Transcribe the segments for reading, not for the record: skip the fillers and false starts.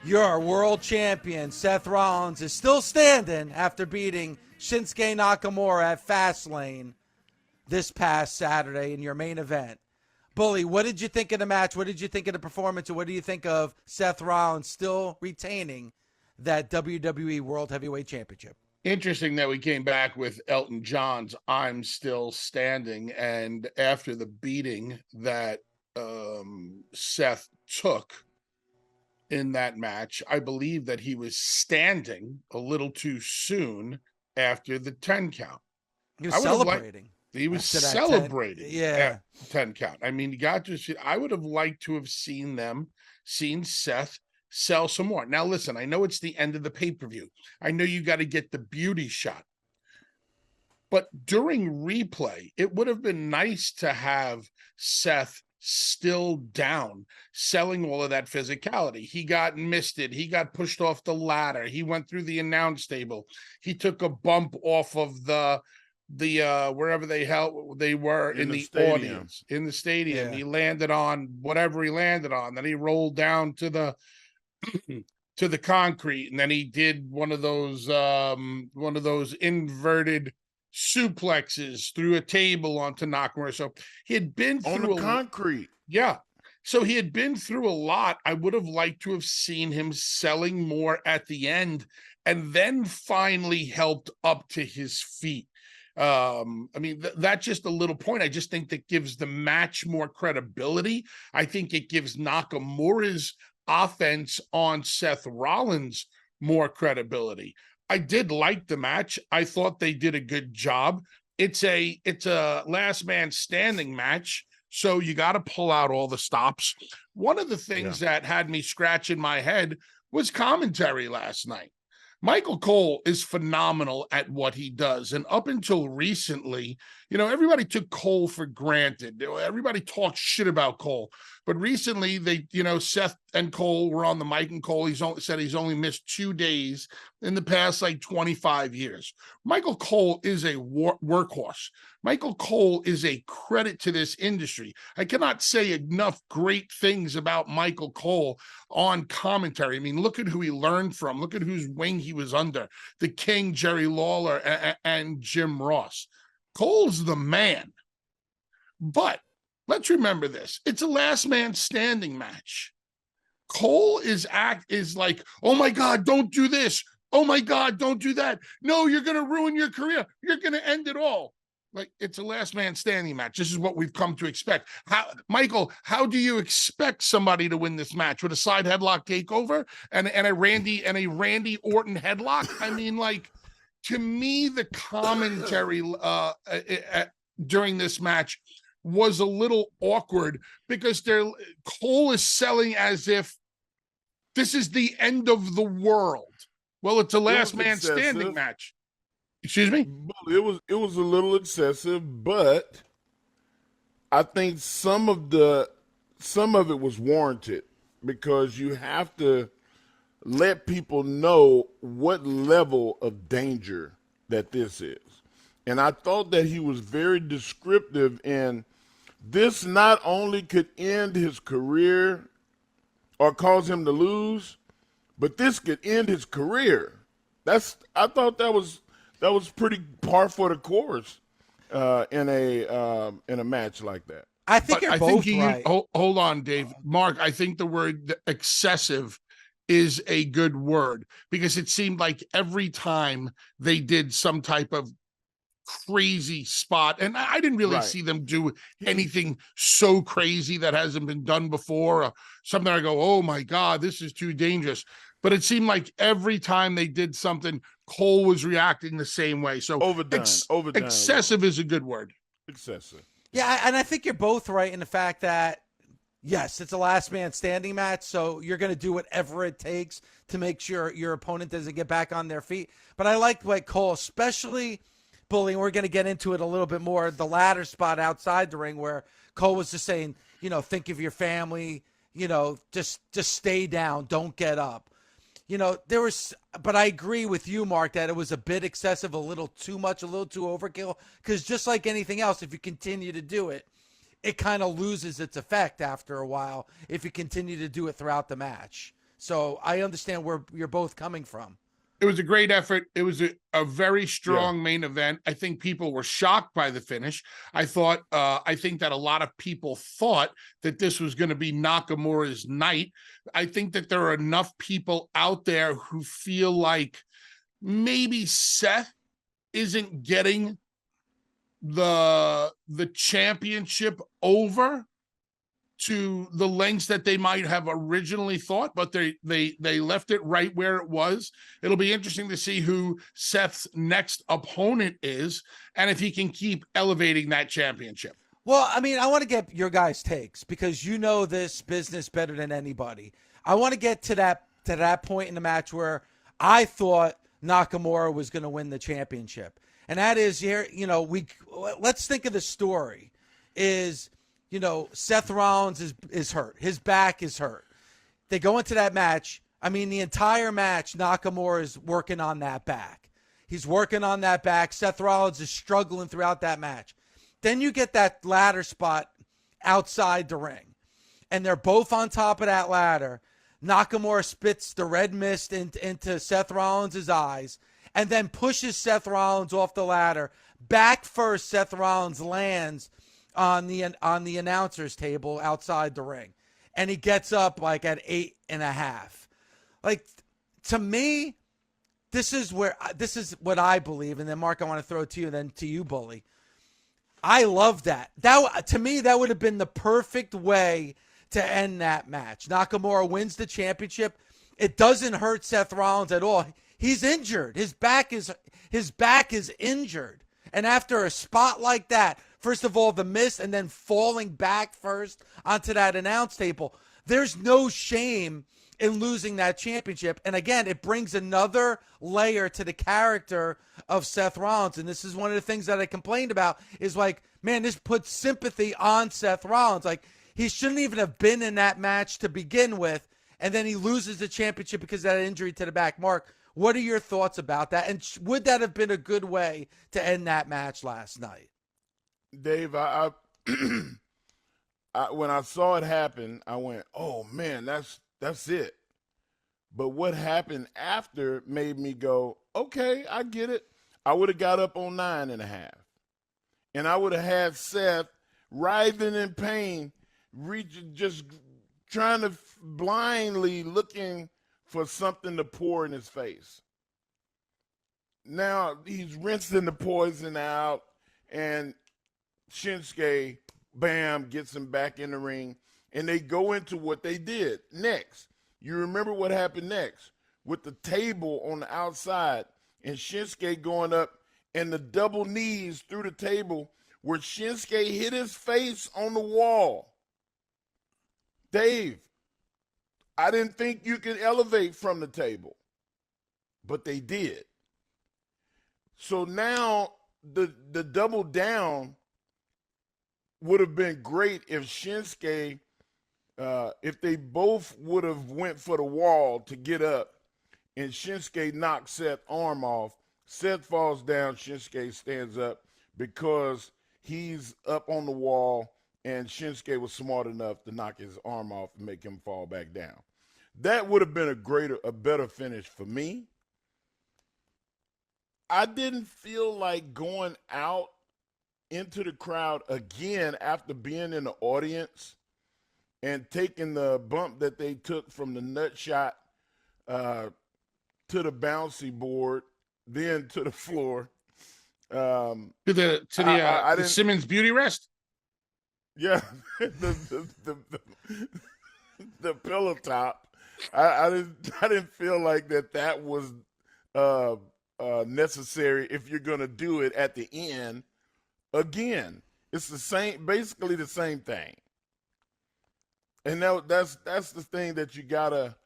Your world champion, Seth Rollins, is still standing after beating Shinsuke Nakamura at Fastlane this past Saturday in your main event. Bully, what did you think of the match? What did you think of the performance? And what do you think of Seth Rollins still retaining that WWE World Heavyweight Championship? Interesting that we came back with Elton John's I'm Still Standing. And after the beating that Seth took in that match, I believe that he was standing a little too soon after the 10 count. He was celebrating. He was celebrating. 10, yeah. 10 count. I mean, you got to see, I would have liked to have seen Seth sell some more. Now, listen, I know it's the end of the pay-per-view. I know you got to get the beauty shot. But during replay, it would have been nice to have Seth still down, selling all of that physicality. He got misted. He got pushed off the ladder. He went through the announce table. He took a bump off of the wherever they were in the audience, in the stadium. Yeah. He landed on whatever he landed on. Then he rolled down to the to the concrete, and then he did one of those inverted suplexes through a table onto Nakamura. So he had been through the concrete. Yeah. So he had been through a lot. I would have liked to have seen him selling more at the end and then finally helped up to his feet. I mean, that's just a little point. I just think that gives the match more credibility. I think it gives Nakamura's offense on Seth Rollins more credibility. I did like the match. I thought they did a good job. It's a last man standing match, so you got to pull out all the stops. One of the things that had me scratching my head was commentary last night. Michael Cole is phenomenal at what he does. And up until recently, everybody took Cole for granted. Everybody talked shit about Cole. But recently, Seth and Cole were on the mic, and Cole said he's only missed 2 days in the past, 25 years. Michael Cole is a workhorse. Michael Cole is a credit to this industry. I cannot say enough great things about Michael Cole on commentary. I mean, look at who he learned from. Look at whose wing he was under. The King, Jerry Lawler, and Jim Ross. Cole's the man. But let's remember this. It's a last man standing match. Cole is like, oh my God, don't do this. Oh my God, don't do that. No, you're going to ruin your career. You're going to end it all. Like, it's a last man standing match. This is what we've come to expect. Michael, how do you expect somebody to win this match? With a side headlock takeover and a Randy Orton headlock? I mean, to me, the commentary during this match was a little awkward because Cole is selling as if this is the end of the world. Well, it's a last man standing match. Excuse me? It was a little excessive, but I think some of it was warranted because you have to let people know what level of danger that this is. And I thought that he was very descriptive in this not only could end his career or cause him to lose, but this could end his career. I thought that was pretty par for the course in a match like that. I think you're both right. Hold on, Dave. Mark, I think the word excessive is a good word because it seemed like every time they did some type of crazy spot, and I didn't really see them do anything so crazy that hasn't been done before, or something I go, oh my God, this is too dangerous. But it seemed like every time they did something, Cole was reacting the same way. So overdone. Excessive is a good word. Excessive. Yeah, and I think you're both right in the fact that, yes, it's a last man standing match, so you're going to do whatever it takes to make sure your opponent doesn't get back on their feet. But I like Cole, especially bullying. We're going to get into it a little bit more. The ladder spot outside the ring where Cole was just saying, think of your family, just stay down, don't get up. But I agree with you, Mark, that it was a bit excessive, a little too much, a little too overkill. Because just like anything else, if you continue to do it, it kind of loses its effect after a while if you continue to do it throughout the match. So I understand where you're both coming from. It was a great effort. It was a very strong main event. I think people were shocked by the finish. I think that a lot of people thought that this was going to be Nakamura's night. I think that there are enough people out there who feel like maybe Seth isn't getting the championship over to the lengths that they might have originally thought, but they left it right where it was. It'll be interesting to see who Seth's next opponent is and if he can keep elevating that championship. Well, I mean, I want to get your guys' takes because you know this business better than anybody. I want to get to that point in the match where I thought Nakamura was going to win the championship. And that is here, let's think of the story is, Seth Rollins is hurt. His back is hurt. They go into that match. I mean, the entire match, Nakamura is working on that back. He's working on that back. Seth Rollins is struggling throughout that match. Then you get that ladder spot outside the ring. And they're both on top of that ladder. Nakamura spits the red mist into Seth Rollins' eyes and then pushes Seth Rollins off the ladder. Back first, Seth Rollins lands on the announcer's table outside the ring. And he gets up like at 8.5. Like, to me, this is what I believe. And then, Mark, I want to throw it to you, and then to you, Bully. I love that. To me, that would have been the perfect way to end that match. Nakamura wins the championship. It doesn't hurt Seth Rollins at all. He's injured. His back is injured. And after a spot like that, first of all, the miss and then falling back first onto that announce table, there's no shame in losing that championship. And again, it brings another layer to the character of Seth Rollins. And this is one of the things that I complained about is like, man, this puts sympathy on Seth Rollins. Like, he shouldn't even have been in that match to begin with. And then he loses the championship because of that injury to the back. Mark, what are your thoughts about that? And would that have been a good way to end that match last night? Dave, I when I saw it happen, I went, "Oh man, that's it." But what happened after made me go, "Okay, I get it." I would have got up on 9.5, and I would have had Seth writhing in pain, just trying to blindly looking for something to pour in his face. Now he's rinsing the poison out, and Shinsuke, bam, gets him back in the ring, and they go into what they did next. You remember what happened next with the table on the outside and Shinsuke going up and the double knees through the table where Shinsuke hit his face on the wall. Dave, I didn't think you could elevate from the table, but they did. So now the double down would have been great if Shinsuke, if they both would have went for the wall to get up and Shinsuke knocks Seth's arm off. Seth falls down, Shinsuke stands up because he's up on the wall and Shinsuke was smart enough to knock his arm off and make him fall back down. That would have been a better finish for me. I didn't feel like going out into the crowd again after being in the audience and taking the bump that they took from the nut shot to the bouncy board, then to the floor. To the Simmons beauty rest. Yeah, the pillow top. I didn't feel like that was necessary if you're gonna do it at the end. Again, it's basically the same thing. And that's the thing that you gotta.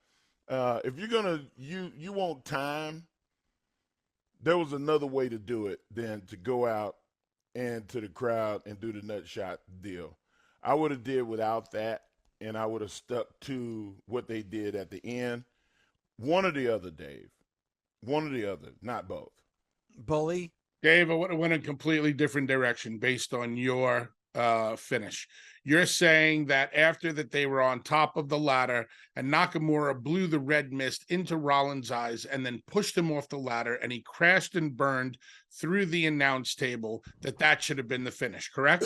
If you're gonna you want time, there was another way to do it than to go out and to the crowd and do the nut shot deal. I would have did without that, and I would have stuck to what they did at the end. One or the other, Dave. One or the other, not both. Bully? Dave, I would have went a completely different direction based on your finish. You're saying that after that they were on top of the ladder and Nakamura blew the red mist into Rollins' eyes and then pushed him off the ladder and he crashed and burned through the announce table, that should have been the finish, correct?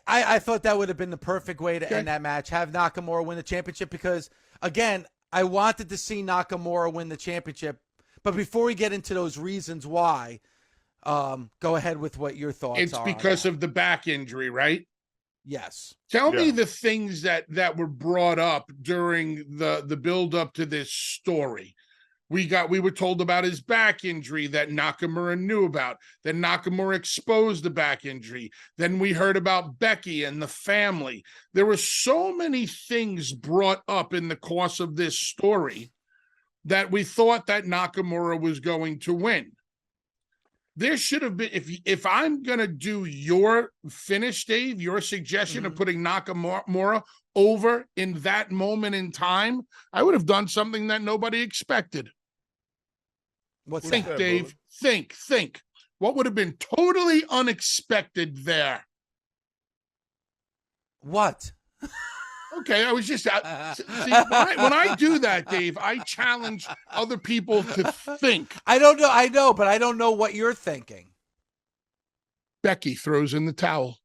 I thought that would have been the perfect way to end that match, have Nakamura win the championship, because, again, I wanted to see Nakamura win the championship. But before we get into those reasons why, go ahead with what your thoughts are. It's because of the back injury, right? Yes. Tell me the things that were brought up during the build up to this story. We were told about his back injury that Nakamura knew about. Then Nakamura exposed the back injury. Then we heard about Becky and the family. There were so many things brought up in the course of this story that we thought that Nakamura was going to win. There should have been, if I'm going to do your finish, Dave, your suggestion of putting Nakamura over in that moment in time, I would have done something that nobody expected. Think, that, Dave. Think. What would have been totally unexpected there? What? Okay, I was just see, when I do that, Dave, I challenge other people to think. I know, but I don't know what you're thinking. Becky throws in the towel.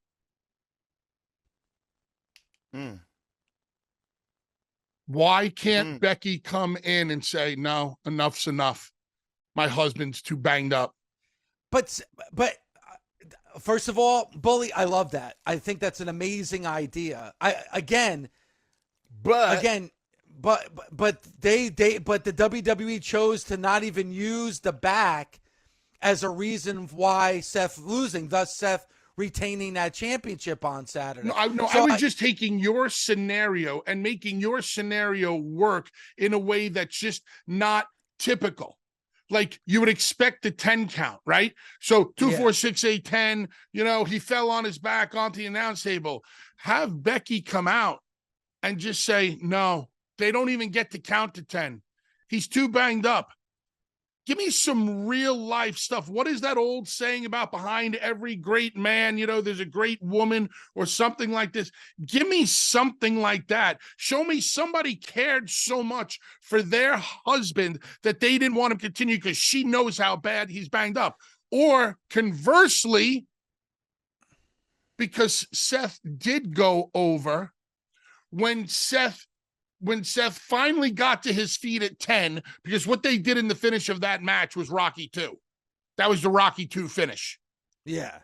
Why can't Becky come in and say, no, enough's enough? My husband's too banged up. But first of all, Bully, I love that. I think that's an amazing idea. But the WWE chose to not even use the back as a reason why Seth losing, thus Seth retaining that championship on Saturday. I was just taking your scenario and making your scenario work in a way that's just not typical. Like you would expect the 10 count, right? So 2, 4, 6, 8, 10, he fell on his back onto the announce table. Have Becky come out and just say, no, they don't even get to count to 10. He's too banged up. Give me some real life stuff. What is that old saying about behind every great man, there's a great woman or something like this? Give me something like that. Show me somebody cared so much for their husband that they didn't want him to continue because she knows how bad he's banged up. Or conversely, because Seth did go over, when Seth finally got to his feet at 10, because what they did in the finish of that match was Rocky 2. That was the Rocky 2 finish. Yeah.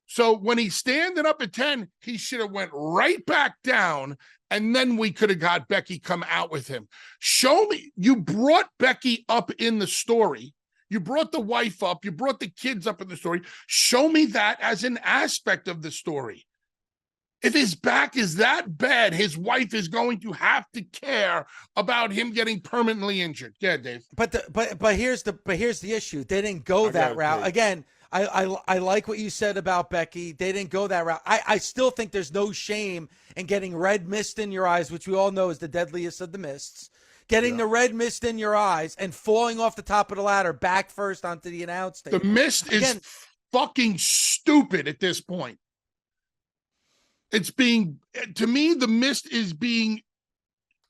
So when he's standing up at 10, he should have went right back down, and then we could have got Becky come out with him. Show me. You brought Becky up in the story. You brought the wife up. You brought the kids up in the story. Show me that as an aspect of the story. If his back is that bad, his wife is going to have to care about him getting permanently injured. Yeah, Dave. But here's the issue. They didn't go that route. Again, I like what you said about Becky. They didn't go that route. I still think there's no shame in getting red mist in your eyes, which we all know is the deadliest of the mists. Getting the red mist in your eyes and falling off the top of the ladder back first onto the announce table. The mist is fucking stupid at this point. To me, the mist is being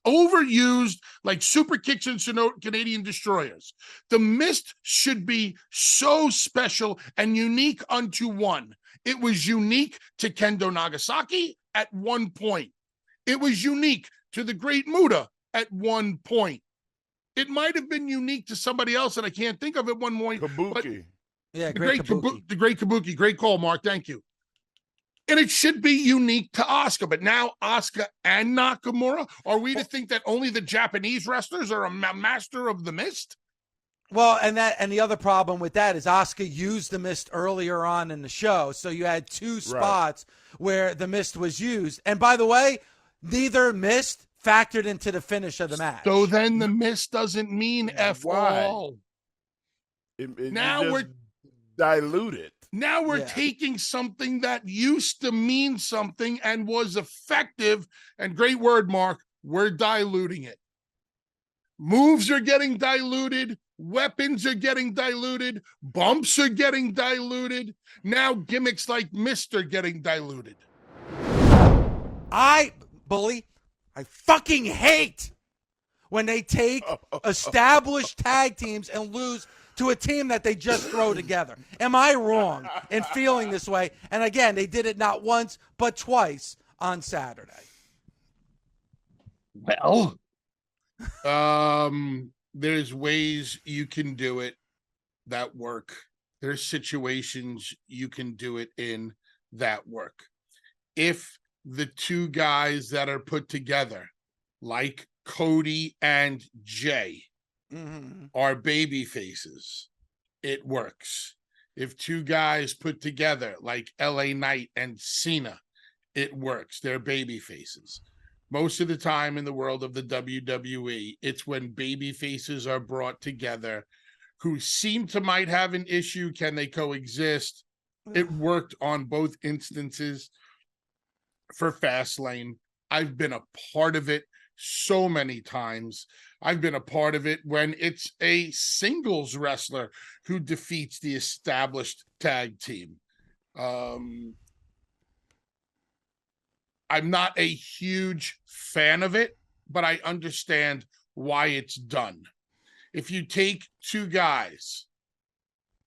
overused like super kicks and Canadian destroyers. The mist should be so special and unique unto one. It was unique to Kendo Nagasaki at one point. It was unique to the Great Muta at one point. It might have been unique to somebody else that I can't think of at one point. Kabuki. Yeah, the Great Kabuki. Great call, Mark. Thank you. And it should be unique to Asuka. But now Asuka and Nakamura, are we to think that only the Japanese wrestlers are a master of the mist? Well, and the other problem with that is Asuka used the mist earlier on in the show. So you had two spots where the mist was used. And by the way, neither mist factored into the finish of the match. So then the mist doesn't mean all. Now we're diluted. Now we're taking something that used to mean something and was effective, and great word, Mark, we're diluting it. Moves are getting diluted. Weapons are getting diluted. Bumps are getting diluted. Now gimmicks like Mr. getting diluted. I fucking hate when they take established tag teams and lose to a team that they just throw together. Am I wrong in feeling this way? And again, they did it not once, but twice on Saturday. Well, there's ways you can do it that work. There's situations you can do it in that work. If the two guys that are put together, like Cody and Jay, are baby faces, it works. If two guys put together, like LA Knight and Cena, it works. They're baby faces. Most of the time in the world of the WWE, it's when baby faces are brought together who seem to might have an issue. Can they coexist? It worked on both instances for Fastlane. I've been a part of it so many times. I've been a part of it when it's a singles wrestler who defeats the established tag team. I'm not a huge fan of it, but I understand why it's done. If you take two guys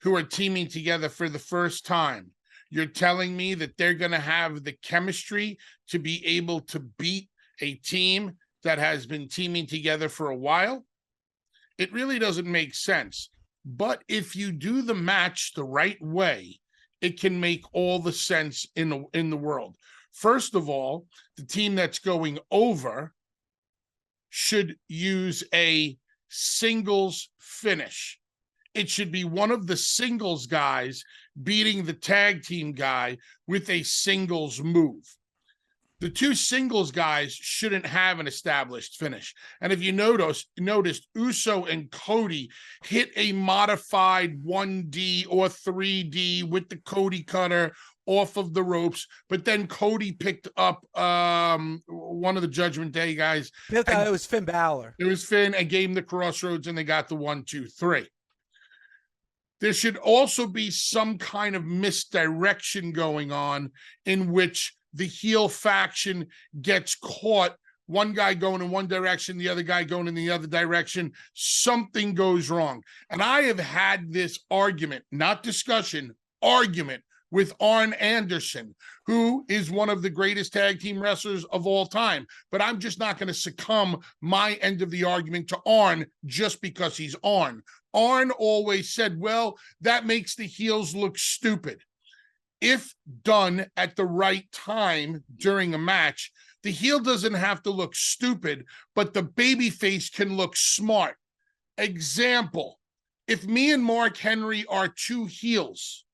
who are teaming together for the first time, you're telling me that they're going to have the chemistry to be able to beat a team that has been teaming together for a while? It really doesn't make sense. But if you do the match the right way, it can make all the sense in the world. First of all, the team that's going over should use a singles finish. It should be one of the singles guys beating the tag team guy with a singles move. The two singles guys shouldn't have an established finish. And if you noticed Uso and Cody hit a modified 1D or 3D with the Cody cutter off of the ropes, but then Cody picked up one of the Judgment Day guys. It was Finn Balor. It was Finn, and gave him the crossroads, and they got the 1, 2, 3. There should also be some kind of misdirection going on in which the heel faction gets caught, one guy going in one direction, the other guy going in the other direction. Something goes wrong. And I have had this argument, not discussion, argument with Arn Anderson, who is one of the greatest tag team wrestlers of all time. But I'm just not going to succumb my end of the argument to Arn just because he's Arn. Arn always said, well, that makes the heels look stupid. If done at the right time during a match, the heel doesn't have to look stupid, but the babyface can look smart. Example, if me and Mark Henry are two heels,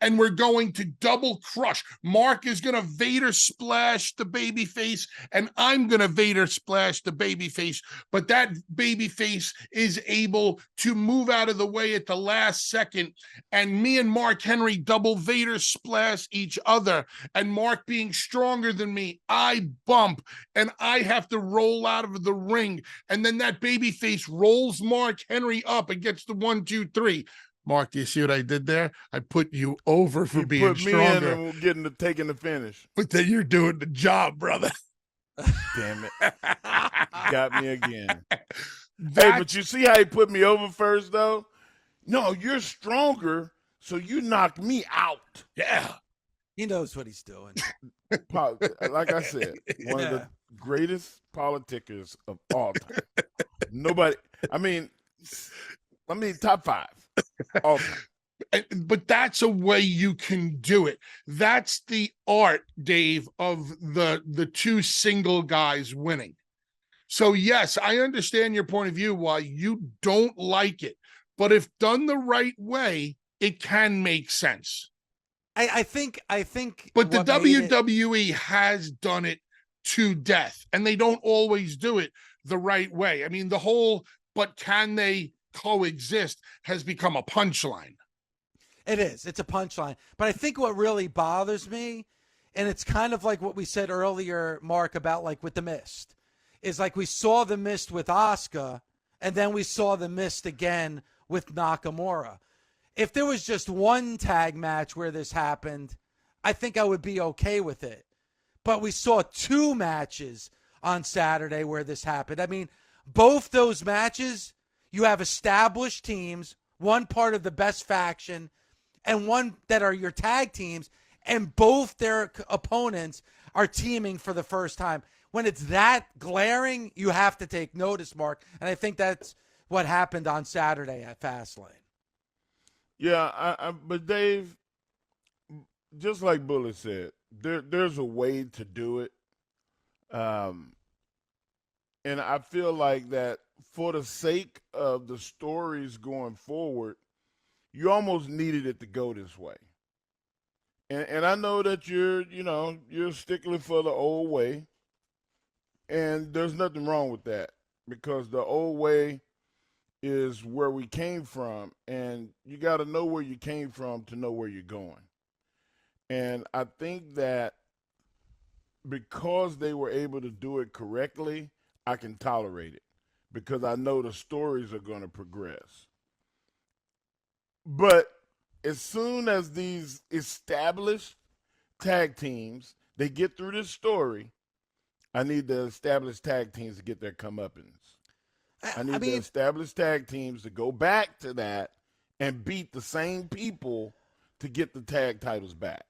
and we're going to double crush. Mark is going to Vader splash the babyface, and I'm going to Vader splash the babyface. But that babyface is able to move out of the way at the last second, and me and Mark Henry double Vader splash each other. And Mark being stronger than me, I bump, and I have to roll out of the ring. And then that babyface rolls Mark Henry up and gets the 1, 2, 3. Mark, do you see what I did there? I put you over for being stronger. In and getting taking the finish. But then you're doing the job, brother. Damn it. Got me again. Hey, but you see how he put me over first, though? No, you're stronger, so you knocked me out. Yeah. He knows what he's doing. Like I said, one of the greatest politicians of all time. Nobody, I mean, top 5. All time. But that's a way you can do it. That's the art, Dave, of the two single guys winning. So yes, I understand your point of view why you don't like it, but if done the right way, it can make sense. I think. But the WWE has done it to death, and they don't always do it the right way. I mean, the whole "but can they coexist" has become a punchline. It is. It's a punchline. But I think what really bothers me, and it's kind of like what we said earlier, Mark, about like with the Mist, is like we saw the mist with Asuka, and then we saw the mist again with Nakamura. If there was just one tag match where this happened, I think I would be okay with it. But we saw 2 matches on Saturday where this happened. I mean, both those matches, you have established teams, one part of the best faction, and one that are your tag teams, and both their opponents are teaming for the first time. When it's that glaring, you have to take notice, Mark. And I think that's what happened on Saturday at Fastlane. Yeah, but Dave, just like Bullet said, there's a way to do it. And I feel like that for the sake of the stories going forward, you almost needed it to go this way. And I know that you're a stickler for the old way. And there's nothing wrong with that, because the old way is where we came from, and you got to know where you came from to know where you're going. And I think that because they were able to do it correctly, I can tolerate it, because I know the stories are going to progress. But as soon as these established tag teams, they get through this story, I need the established tag teams to get their comeuppance. I need the established tag teams to go back to that and beat the same people to get the tag titles back.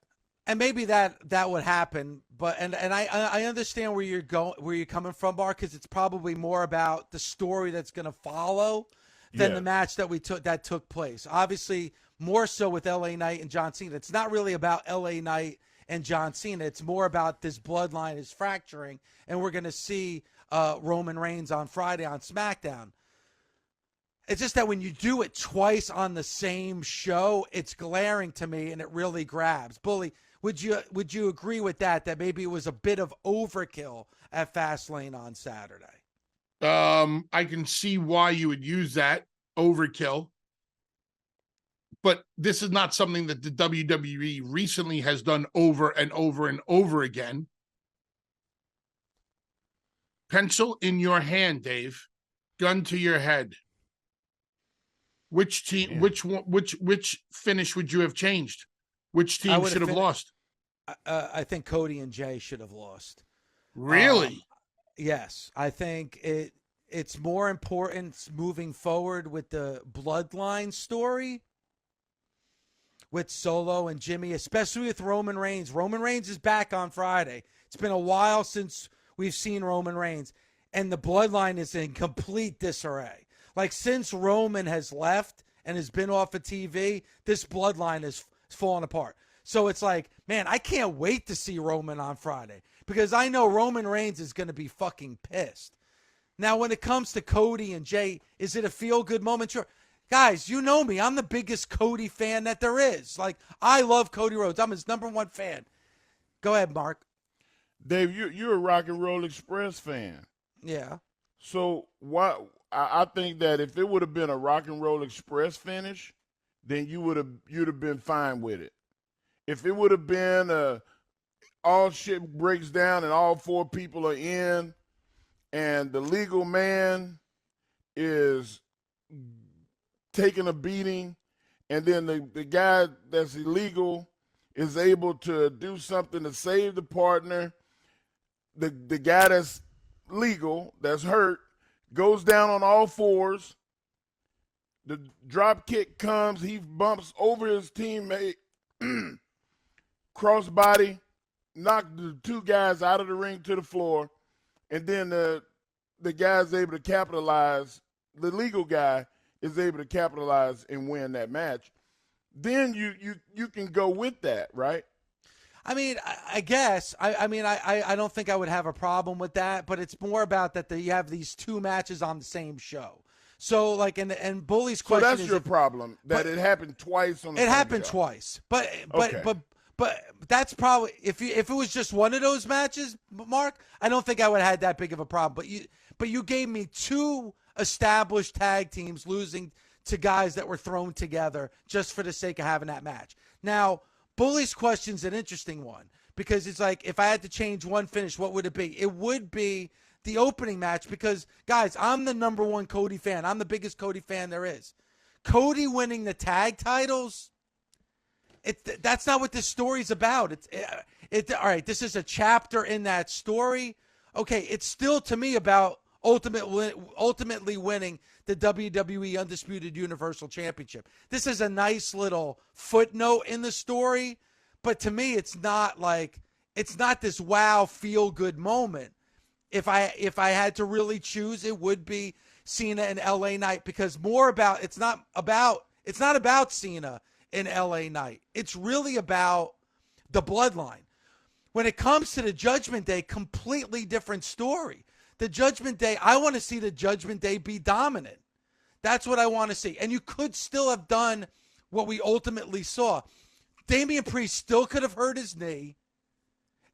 And maybe that would happen, but I understand where you're coming from, Mark, because it's probably more about the story that's going to follow than the match that took place. Obviously, more so with LA Knight and John Cena. It's not really about LA Knight and John Cena. It's more about this bloodline is fracturing, and we're going to see Roman Reigns on Friday on SmackDown. It's just that when you do it twice on the same show, it's glaring to me, and it really grabs. Bully, would you agree with that maybe it was a bit of overkill at Fastlane on Saturday? I can see why you would use that, overkill. But this is not something that the WWE recently has done over and over and over again. Pencil in your hand, Dave. Gun to your head. Which team? Yeah. Which finish would you have changed? Which team should have lost? I think Cody and Jay should have lost. Really? Yes, I think it's more important moving forward with the bloodline story with Solo and Jimmy, especially with Roman Reigns. Roman Reigns is back on Friday. It's been a while since we've seen Roman Reigns, and the bloodline is in complete disarray. Like, since Roman has left and has been off of TV, this bloodline is falling apart. So it's like, man, I can't wait to see Roman on Friday, because I know Roman Reigns is going to be fucking pissed. Now, when it comes to Cody and Jay, is it a feel-good moment? Sure. Guys, you know me. I'm the biggest Cody fan that there is. Like, I love Cody Rhodes. I'm his #1 fan. Go ahead, Mark. Dave, you're a Rock and Roll Express fan. Yeah. So I think that if it would have been a Rock and Roll Express finish, then you'd have been fine with it. If it would have been all shit breaks down and all 4 people are in, and the legal man is taking a beating, and then the guy that's illegal is able to do something to save the partner, the guy that's legal, that's hurt, goes down on all 4s, the drop kick comes, he bumps over his teammate, crossbody, knocked the 2 guys out of the ring to the floor, and then the guy's able to capitalize, the legal guy is able to capitalize and win that match, then you can go with that, right? I mean, I guess. I don't think I would have a problem with that, but it's more about that you have these 2 matches on the same show. So, like, and Bully's question is... So that's your problem, that it happened twice on the same show. It happened twice. But that's probably... If it was just one of those matches, Mark, I don't think I would have had that big of a problem. But you gave me 2 established tag teams losing to guys that were thrown together just for the sake of having that match. Now, Bully's question's an interesting one, because it's like, if I had to change one finish, what would it be? It would be the opening match because, guys, I'm the number one Cody fan. I'm the biggest Cody fan there is. Cody winning the tag titles, that's not what this story's about. All right, this is a chapter in that story. Okay, it's still, to me, about ultimately winning the WWE Undisputed Universal Championship. This is a nice little footnote in the story, but to me, it's not this wow feel-good moment. If I had to really choose, it would be Cena and LA Knight, because it's not about Cena and LA Knight. It's really about the bloodline. When it comes to the Judgment Day, completely different story. The Judgment Day, I want to see the Judgment Day be dominant. That's what I want to see. And you could still have done what we ultimately saw. Damian Priest still could have hurt his knee.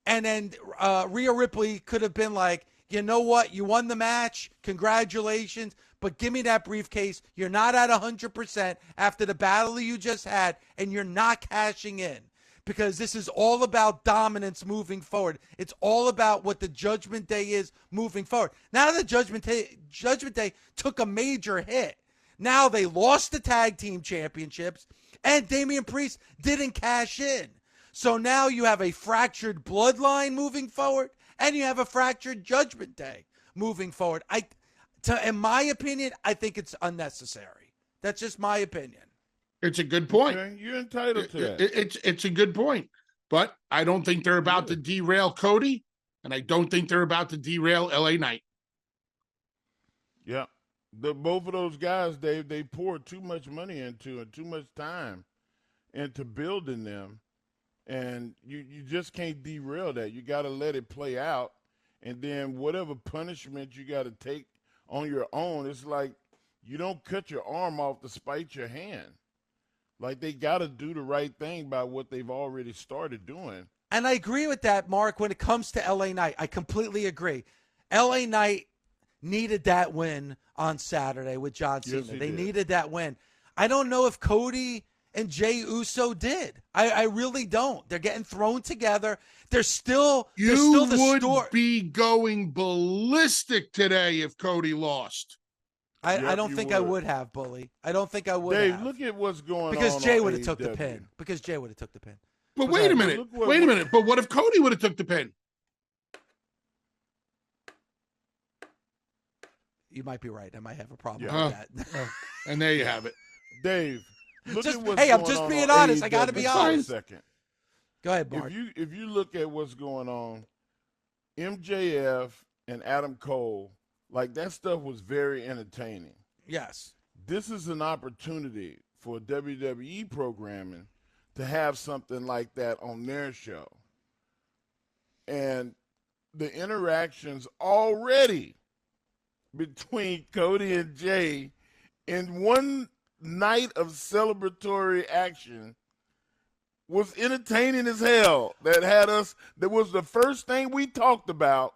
And then Rhea Ripley could have been like, you know what? You won the match. Congratulations. But give me that briefcase. You're not at 100% after the battle you just had, and you're not cashing in. Because this is all about dominance moving forward. It's all about what the Judgment Day is moving forward. Now the Judgment Day took a major hit. Now they lost the tag team championships, and Damian Priest didn't cash in. So now you have a fractured bloodline moving forward, and you have a fractured Judgment Day moving forward. In my opinion, I think it's unnecessary. That's just my opinion. It's a good point. Okay, you're entitled to that. It's a good point. But I don't think they're about to derail Cody, and I don't think they're about to derail LA Knight. Yeah. Both of those guys, Dave, they poured too much money into and too much time into building them. And you just can't derail that. You got to let it play out. And then whatever punishment you got to take on your own, it's like you don't cut your arm off to spite your hand. Like, they got to do the right thing by what they've already started doing. And I agree with that, Mark, when it comes to LA Knight. I completely agree. LA Knight needed that win on Saturday with John Cena. Yes, they needed that win. I don't know if Cody and Jey Uso did. I really don't. They're getting thrown together. They're still You would be going ballistic today if Cody lost. I don't think I would have, Bully. I don't think I would Dave, have. look at what's going on. Because Jay would have AEW. took the pin. Because Jay would have took the pin. But wait a minute. Wait a minute. But what if Cody would have took the pin? You might be right. I might have a problem with that. And there you have it. Dave, look Just, at what's hey, I'm going just on being on honest. I got to AEW be for a honest. second. Go ahead, Mark. If you look at what's going on, MJF and Adam Cole, like, that stuff was very entertaining. Yes. This is an opportunity for WWE programming to have something like that on their show. And the interactions already between Cody and Jay in one night of celebratory action was entertaining as hell. That was the first thing we talked about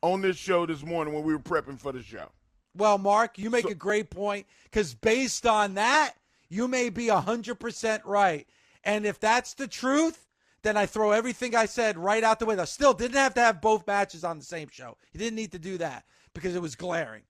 on this show this morning when we were prepping for the show. Well, Mark, you make a great point, because based on that, you may be 100% right. And if that's the truth, then I throw everything I said right out the window. Still didn't have to have both matches on the same show. You didn't need to do that because it was glaring.